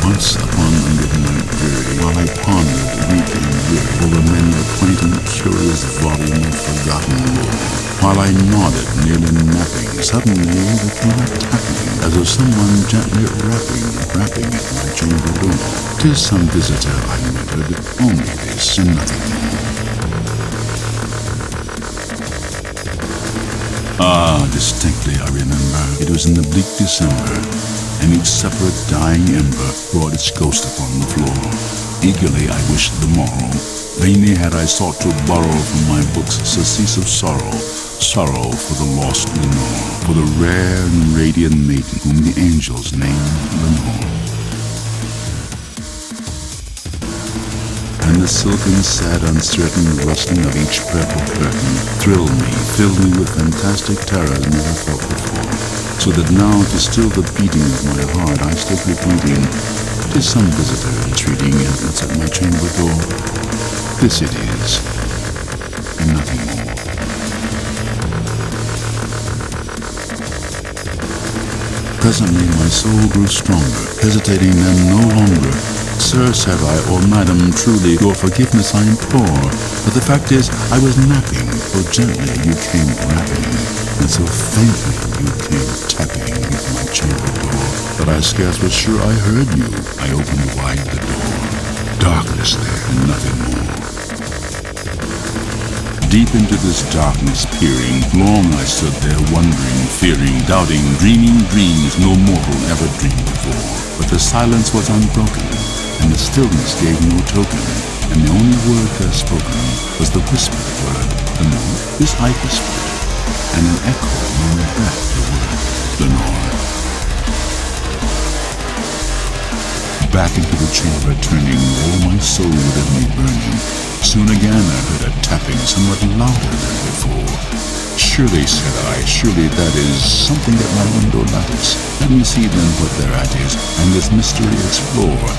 Once upon under night dreary, while I pondered, weak and weary, over many a quaint and curious volume of forgotten lore, while I nodded, nearly napping, suddenly there came a tapping, as of someone gently rapping at my chamber door. 'Tis some visitor, I muttered, only this and nothing more. Ah, distinctly I remember, it was in the bleak December, and each separate dying ember brought its ghost upon the floor. Eagerly I wished the morrow, vainly had I sought to borrow from my books surcease of sorrow, sorrow for the lost Lenore, for the rare and radiant maiden whom the angels named Lenore. And the silken, sad, uncertain rustling of each purple curtain thrilled me, filled me with fantastic terrors never felt before, so that now to still the beating of my heart I stood repeating, 'tis some visitor entreating entrance at my chamber door. This it is, and nothing more. Presently my soul grew stronger, hesitating then no longer. Sir, said I, or madam, truly, your forgiveness I implore. But the fact is, I was napping, so gently you came rapping, and so faintly you came tapping at my chamber door, that I scarce was sure I heard you. I opened wide the door. Darkness there, and nothing more. Deep into this darkness peering, long I stood there wondering, fearing, doubting, dreaming dreams no mortal ever dreamed before. But the silence was unbroken, and the stillness gave no token, and the only word there spoken was the whispered word, Lenore. This I whispered, and an echo murmured back the word, Lenore. Back into the chamber turning, all my soul within me burning. Soon again I heard a tapping somewhat louder than before. Surely, said I, surely that is something at my window lattice. Let me see then what thereat is, and this mystery explore.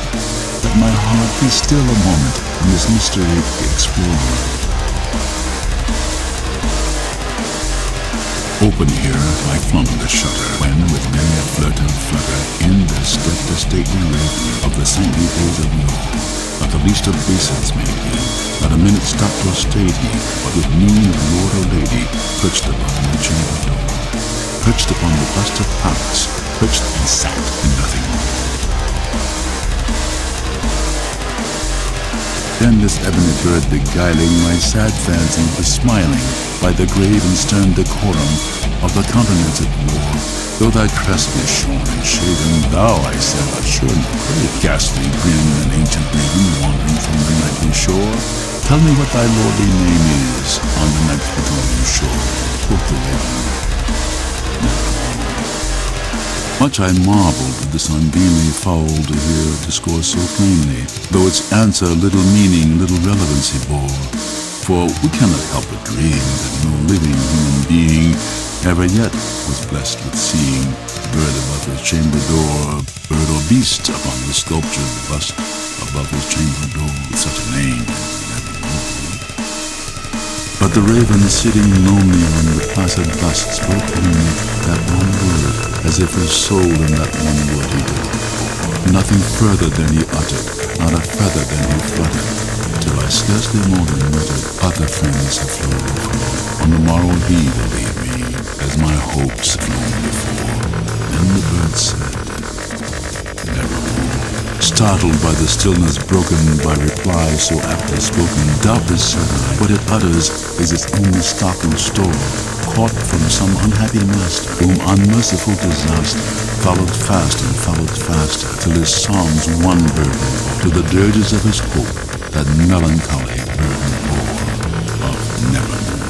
Let my heart be still a moment, and this mystery explore. Open here, I flung the shutter, when with many a flirt and flutter, in there stepped a stately raven of the saintly days of yore. Not the least obeisance made he, not a minute stopped or stayed he, but with mien of lord or lady, perched above my chamber door, perched upon the bust of Pallas, perched and sat, and nothing more. Then this ebony bird beguiling my sad fancy was smiling by the grave and stern decorum of the countenance it wore. Though thy crest be shorn and shaven, thou, I said, art sure no grave, ghastly grin and ancient raven wandering from the nightly shore. Tell me what thy lordly name is on the night's Plutonian shore, quoth the raven. Much I marveled at this ungainly fowl to hear discourse so plainly, though its answer little meaning, little relevancy bore. For we cannot help but dream that no living human being ever yet was blessed with seeing bird above his chamber door, bird or beast upon the sculptured bust above his chamber door, with such a name as Nevermore. But the raven sitting lonely on the placid bust spoke only that one word, as if his soul in that one word he did. Nothing further than he uttered, not a feather than he fluttered, till I scarcely more than muttered, other friends have flown before. On the morrow he will leave me, as my hopes flown before. Then the bird said, Nevermore. Startled by the stillness broken by reply so aptly spoken, doubtless, said I, what it utters is its only stock and store, caught from some unhappy master, whom unmerciful disaster followed fast and followed faster, till his songs won burden to the dirges of his hope, that melancholy burden bore of Nevermore.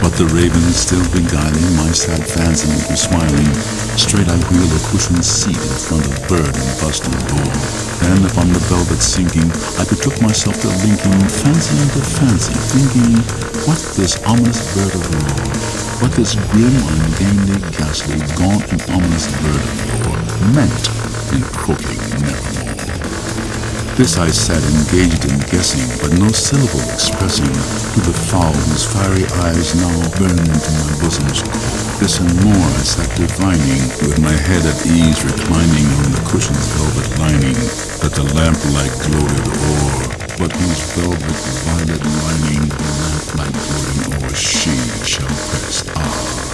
But the raven still beguiling my sad fancy into smiling, straight I wheeled a cushioned seat in front of bird and bust and door. Then upon the velvet sinking, I betook myself to linking fancy into fancy, thinking what this ominous bird of lore, what this grim, ungainly, ghastly, gaunt and ominous bird of yore meant in croaking Nevermore. This I sat engaged in guessing, but no syllable expressing to the fowl whose fiery eyes now burned into my bosom's core. This and more I sat divining, with my head at ease reclining on the cushion's velvet lining, that the lamplight gloated o'er, but whose velvet violet lining the lamplight gloating o'er she shall press, nevermore.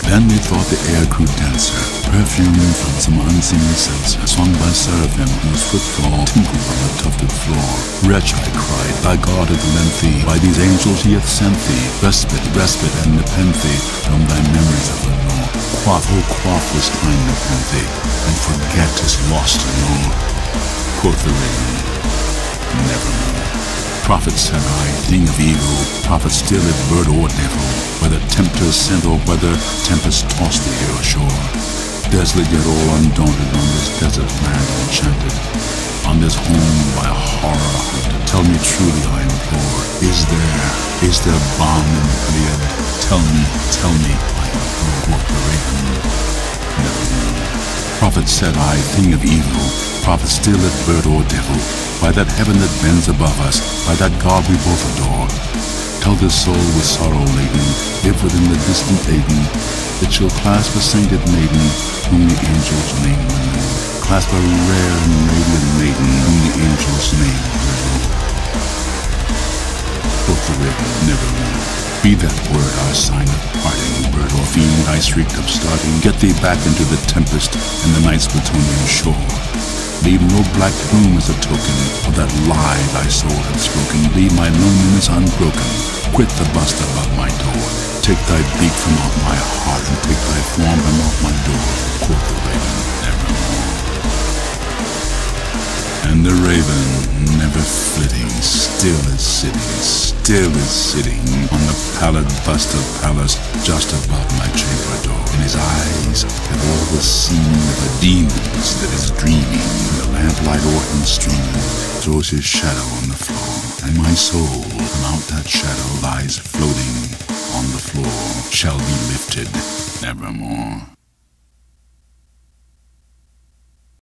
Then methought the air grew denser, perfumed from some unseen censer, swung by seraphim whose footfall tinkled on the tufted floor. Wretch, I cried, thy God hath lent thee, by these angels he hath sent thee, respite, respite, and nepenthe from thy memories of the Lord. Quaff, oh quaff this kind nepenthe, and forget is lost to know. Quoth the raven, nevermore. Prophet said I, thing of evil, prophet still if bird or devil, whether tempter sent or whether tempest tossed thee here ashore. Desolate yet all undaunted on this desert land enchanted, on this home by horror haunted. Tell me truly, I implore, is there balm in Gilead? Tell me, I implore, quoth the raven, nevermore. Prophet said I, thing of evil, prophet still if bird or devil, by that heaven that bends above us, by that God we both adore. Tell this soul with sorrow laden, if within the distant Aden, it shall clasp a sainted maiden, whom the angels name Renew. Clasp a rare and radiant maiden, whom the angels name Renew. Quoth the raven, nevermore. Be that word our sign of parting, bird or fiend I shrieked of starting. Get thee back into the tempest and the night's Plutonian shore. Leave no black plume as a token of that lie thy soul hath spoken. Leave my loneliness unbroken. Quit the bust above my door. Take thy beak from off my heart, and take thy form from off my door. Quoth the raven, nevermore. And the raven, never flitting, still is sitting on the pallid bust of Pallas just above my chamber door. In his eyes have all the seeming of a demon's that is dreaming, and the lamplight o'er him streaming throws his shadow on the floor, and my soul from out that shadow lies floating on the floor, shall be lifted nevermore.